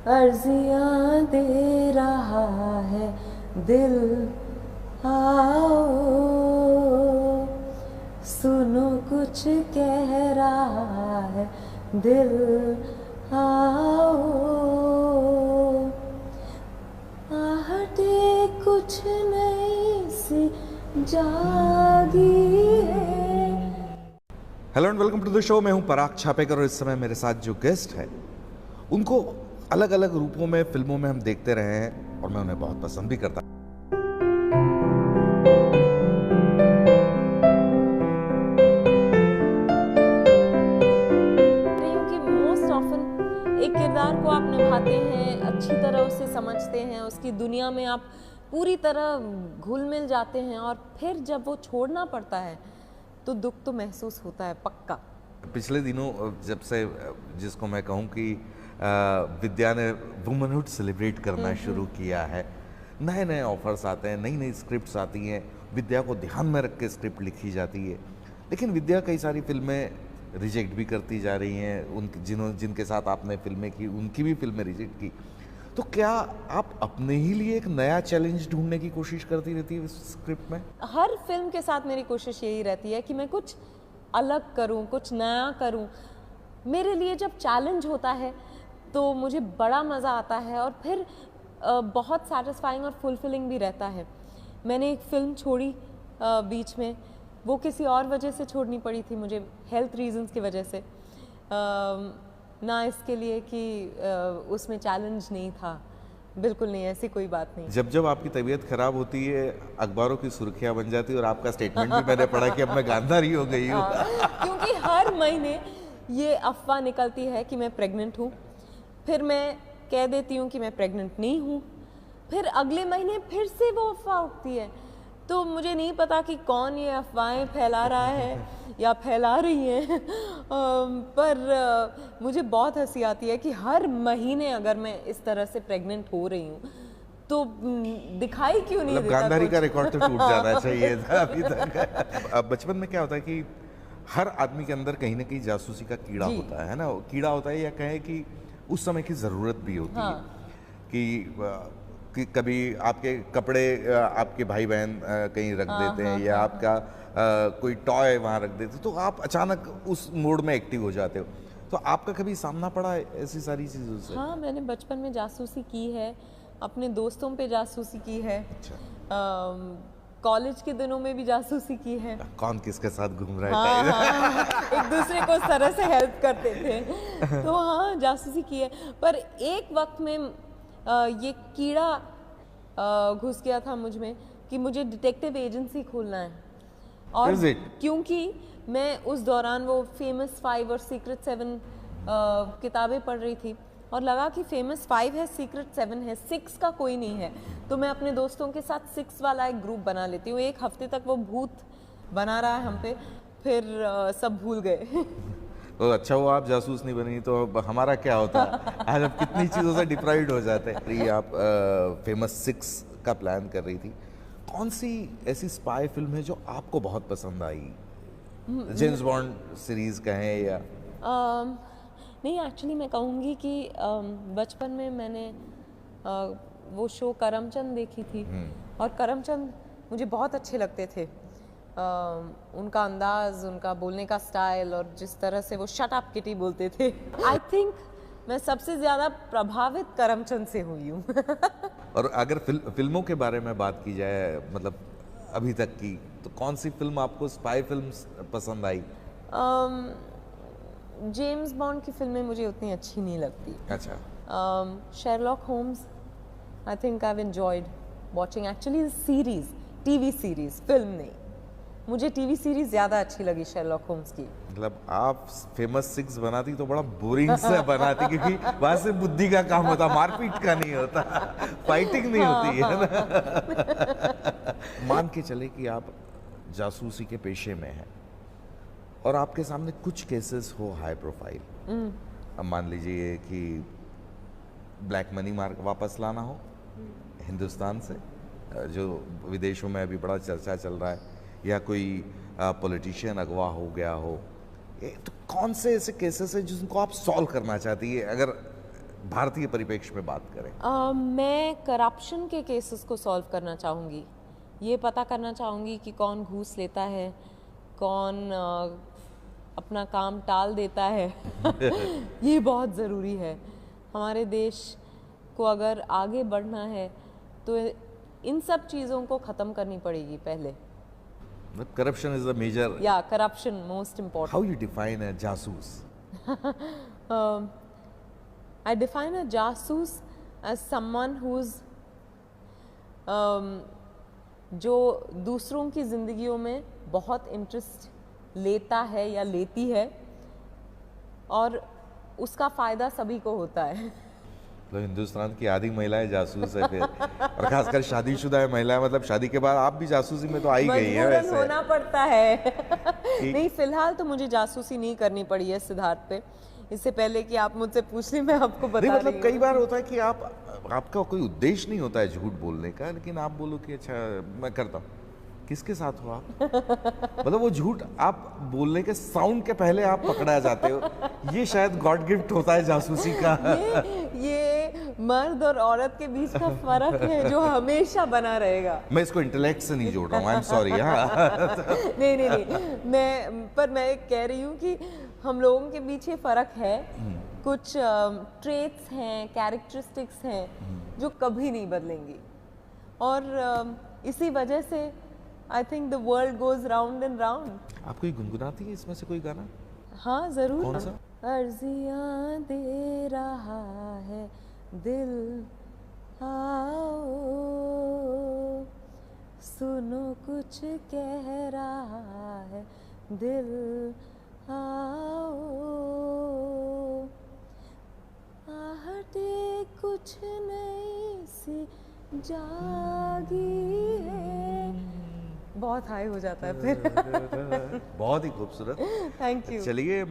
अर्जियां दे रहा है दिल, आओ सुनो कुछ कह रहा है दिल, आओ आहटे कुछ नई सी जागी है। Hello and welcome to the show. मैं हूं पराग छापेकर और इस समय मेरे साथ जो गेस्ट है उनको अलग अलग रूपों में फिल्मों में हम देखते रहे हैं और मैं उन्हें बहुत पसंद भी करता। मोस्ट ऑफन एक किरदार को आप निभाते हैं, अच्छी तरह उसे समझते हैं, उसकी दुनिया में आप पूरी तरह घुल मिल जाते हैं और फिर जब वो छोड़ना पड़ता है तो दुख तो महसूस होता है पक्का। पिछले दिनों जब से जिसको मैं कहूँ कि विद्या ने वुमनहुड सेलिब्रेट करना शुरू किया है, नए नए ऑफर्स आते हैं, नई नई स्क्रिप्ट्स आती हैं, विद्या को ध्यान में रख के स्क्रिप्ट लिखी जाती है, लेकिन विद्या कई सारी फिल्में रिजेक्ट भी करती जा रही हैं। जिनके साथ आपने फिल्में की उनकी भी फिल्में रिजेक्ट की। तो क्या आप अपने ही लिए एक नया चैलेंज ढूंढने की कोशिश करती रहती है इस स्क्रिप्ट में? हर फिल्म के साथ मेरी कोशिश यही रहती है कि मैं कुछ अलग करूं, कुछ नया करूं। मेरे लिए जब चैलेंज होता है तो मुझे बड़ा मज़ा आता है और फिर बहुत सेटिस्फाइंग और फुलफिलिंग भी रहता है। मैंने एक फ़िल्म छोड़ी बीच में, वो किसी और वजह से छोड़नी पड़ी थी मुझे, हेल्थ रीजंस की वजह से, ना इसके लिए कि उसमें चैलेंज नहीं था, बिल्कुल नहीं, ऐसी कोई बात नहीं। जब जब आपकी तबीयत खराब होती है अखबारों की सुर्खियां बन जाती है और आपका स्टेटमेंट भी मैंने पढ़ा कि अब मैं गांधारी हो गई हूँ। क्योंकि हर महीने ये अफवाह निकलती है कि मैं प्रेग्नेंट हूँ, फिर मैं कह देती हूँ कि मैं प्रेग्नेंट नहीं हूँ, फिर अगले महीने फिर से वो अफवाह उठती है। तो मुझे नहीं पता कि कौन ये अफवाहें फैला रहा है या फैला रही हैं, पर मुझे बहुत हंसी आती है कि हर महीने अगर मैं इस तरह से प्रेग्नेंट हो रही हूँ तो दिखाई क्यों नहीं देता? गांधारी का रिकॉर्ड तो टूट जाना चाहिए था अभी तक। अब बचपन में क्या होता है कि हर आदमी के अंदर कहीं ना कहीं जासूसी का कीड़ा होता है ना, कीड़ा होता है, या कहें कि उस समय की ज़रूरत भी होती है कि कभी आपके कपड़े आपके भाई बहन कहीं रख देते हैं या आपका कोई टॉय वहाँ रख देते, तो आप अचानक उस मोड में एक्टिव हो जाते हो। तो आपका कभी सामना पड़ा है ऐसी सारी चीज़ों से? हाँ, मैंने बचपन में जासूसी की है, अपने दोस्तों पे जासूसी की है। अच्छा। कॉलेज के दिनों में भी जासूसी की है। कौन किसके साथ घूम रहा है? हाँ, एक दूसरे को इस तरह से हेल्प करते थे। तो हाँ, जासूसी की है, पर एक वक्त में ये कीड़ा घुस गया था मुझ में कि मुझे डिटेक्टिव एजेंसी खोलना है। और क्योंकि मैं उस दौरान वो फेमस 5 और सीक्रेट 7 किताबें पढ़ रही थी और लगा कि फेमस 5 है, सीक्रेट 7 है, 6 का कोई नहीं है, तो मैं अपने दोस्तों के साथ 6 वाला एक ग्रुप बना लेती हूँ। एक हफ्ते तक वो भूत बना रहा है हम पे, फिर सब भूल गए। तो अच्छा हुआ आप जासूस नहीं बनी, तो हमारा क्या होता? आज अब कितनी चीज़ों से डिप्राइव्ड हो जाते हैं। आप फेमस 6 का प्लान कर रही थी, कौन सी ऐसी स्पाई फिल्म है जो आपको बहुत पसंद आई? जेम्स बॉन्ड सीरीज कहें या नहीं, एक्चुअली मैं कहूँगी कि बचपन में मैंने वो शो करमचंद देखी थी और करमचंद मुझे बहुत अच्छे लगते थे। उनका अंदाज, उनका बोलने का स्टाइल और जिस तरह से वो शट अप किटी बोलते थे, आई थिंक मैं सबसे ज़्यादा प्रभावित करमचंद से हुई हूँ। और अगर फिल्मों के बारे में बात की जाए, मतलब अभी तक की, तो कौन सी फिल्म आपको स्पाई फिल्म पसंद आई? जेम्स बॉन्ड की फिल्में मुझे उतनी अच्छी नहीं लगती। अच्छा। Sherlock Holmes, I think I have enjoyed watching actually series, TV series, film नहीं। मुझे टीवी सीरीज ज़्यादा अच्छी लगी शेरलॉक होम्स की। मतलब आप फेमस 6 बनाती तो बड़ा बोरिंग से बनाती, क्योंकि वहाँ से बुद्धि का काम होता, मारपीट का नहीं होता, फाइटिंग नहीं होती है ना। मान के चले कि आप जासूसी के पेशे में हैं और आपके सामने कुछ केसेस हो हाई प्रोफाइल, अब मान लीजिए कि ब्लैक मनी मार्क वापस लाना हो हिंदुस्तान से, जो विदेशों में अभी बड़ा चर्चा चल रहा है, या कोई पॉलिटिशियन अगवा हो गया हो, तो कौन से ऐसे केसेस हैं जिनको आप सॉल्व करना चाहती है? अगर भारतीय परिप्रेक्ष्य में बात करें? मैं करप्शन के केसेस को सॉल्व करना चाहूँगी, ये पता करना चाहूँगी कि कौन घूस लेता है, कौन अपना काम टाल देता है। ये बहुत ज़रूरी है। हमारे देश को अगर आगे बढ़ना है तो इन सब चीज़ों को ख़त्म करनी पड़ेगी पहले। Corruption is a major. Yeah, corruption most important. How you define a jasus? I define a jasus as someone who's जो दूसरों की ज़िंदगियों में बहुत इंटरेस्ट लेता है या लेती है और उसका फ़ायदा सभी को होता है। तो हिंदुस्तान की आधी महिलाएं जासूस है फिर, और खासकर शादीशुदा है महिलाएं, मतलब शादी के बाद आप भी जासूसी में तो आ ही गई हैं वैसे। होना पड़ता है। नहीं, फिलहाल तो मुझे जासूसी नहीं करनी पड़ी है सिद्धार्थ पे। इससे पहले कि आप मुझसे पूछ लें, मैं आपको बता नहीं, रही मतलब हूँ। कई बार होता है कि आपका कोई उद्देश्य नहीं होता है झूठ बोलने का, लेकिन आप बोलो कि अच्छा मैं करता हूँ। किसके साथ हो आप? मतलब वो झूठ आप बोलने के साउंड के पहले आप पकड़ा जाते हो। ये शायद गॉड गिफ्ट होता है जासूसी का। ये मर्द और औरत के बीच का फर्क है जो हमेशा बना रहेगा। मैं इसको इंटेलेक्ट से नहीं जोड़ रहा हूँ, आई एम सॉरी। नहीं, मैं कह रही हूँ कि हम लोगों के बीच ये फर्क है। कुछ ट्रेट्स हैं, कैरेक्टरिस्टिक्स हैं जो कभी नहीं बदलेंगी, और इसी वजह से I think the world goes round and round. आप कोई गुनगुनाती है इसमें से कोई गाना? हाँ जरूर। कौन सा? अर्जियां दे रहा है दिल, आओ सुनो कुछ कह रहा है दिल, आओ आहटे कुछ नई सी जागी है। बहुत हाई हो जाता है फिर। बहुत ही खूबसूरत। Thank you. चलिए।